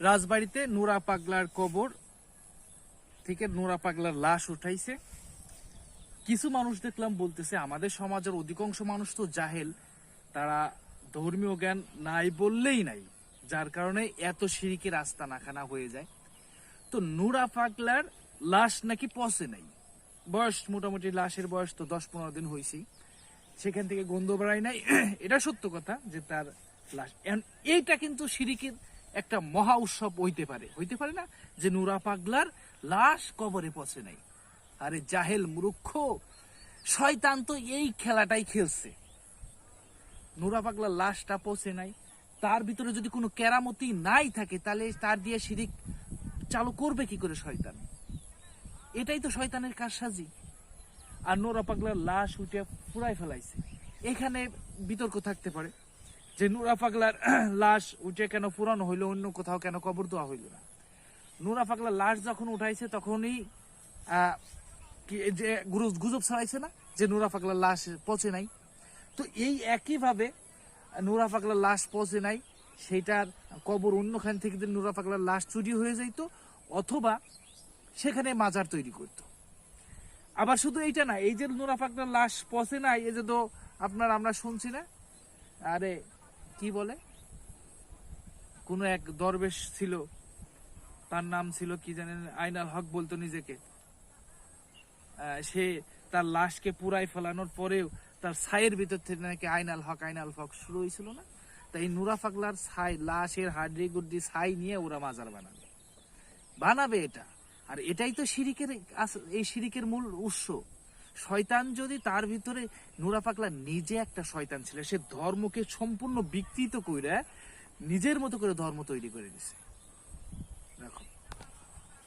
রাজবাড়িতে নুরা পাগলার কবর থেকে নুরা পাগলার লাশ উঠাইছে। কিছু মানুষ দেখলাম বলতেছে আমাদের সমাজের অধিকাংশ মানুষ তো জাহেল, তারা ধর্মীয় জ্ঞান নাই বললেই নাই, যার কারণে এত শিরিকের আস্তানা খানা হয়ে যায়। তো নুরা পাগলার লাশ নাকি পচে নাই, বয়স মোটামুটি লাশের বয়স তো 10-15 দিন হয়েছে, সেখান থেকে গন্ধ বেড়ায় নাই। এটা সত্য কথা যে তার লাশ। এইটা কিন্তু শিরিকের একটা মহা উৎসব হইতে পারে না, যে নুরা পাগলার লাশ কবরে পচে নাই। আরে জাহেল মূর্খ, শয়তান তো এই খেলাটাই খেলছে। নুরা পাগলার লাশটা পচে নাই, তার ভিতরে যদি কোনো কেরামতি নাই থাকে, তাহলে তার দিয়ে শিরিক চালু করবে কি করে শয়তান? এটাই তো শয়তানের কারসাজি। আর নুরা পাগলার লাশ উঠে পুরাই ফেলাইছে। এখানে বিতর্ক থাকতে পারে যে নুরা পাগলার লাশ উঠে কেন পুরানো হইলো, অন্য কোথাও কেন কবর দেওয়া হইল না। নুরা পাগলার লাশ যখন উঠাইছে তখনই যে গুজব ছড়াইছে না যে নুরা পাগলার লাশ পচে নাই। তো এই একইভাবে নুরা পাগলার লাশ পচে নাই, সেটার কবর অন্যখান থেকে নুরা পাগলার লাশ চুরি হয়ে যাইত, অথবা সেখানে মাজার তৈরি করত। আবার শুধু এইটা না, এই যে নুরা পাগলার লাশ পচে নাই, এই যে তো আমরা শুনছি না, আরে কি বলে, কোন এক দরবেশ ছিল, তার নাম ছিল কি জানেন, আইনাল হক বলতো নিজেকে। সে তার লাশকে পুরাই ফেলানোর পরেও তার ছাইয়ের ভিতর থেকে নাকি আইনাল হক শুরু হয়েছিল না। তাই নুরা পাগলার ছাই, লাশের হাড্ডি গুড্ডি ছাই নিয়ে ওরা মাজার বানাবে এটা। আর এটাই তো শিরিকের, এই শিরিকের মূল উৎস। শয়তান যদি তার ভিতরে, নুরা পাগলা নিজে একটা শয়তান ছিল, সে ধর্মকে সম্পূর্ণ বিকৃত করে নিজের মতো করে ধর্ম তৈরি করে দিছে। দেখো।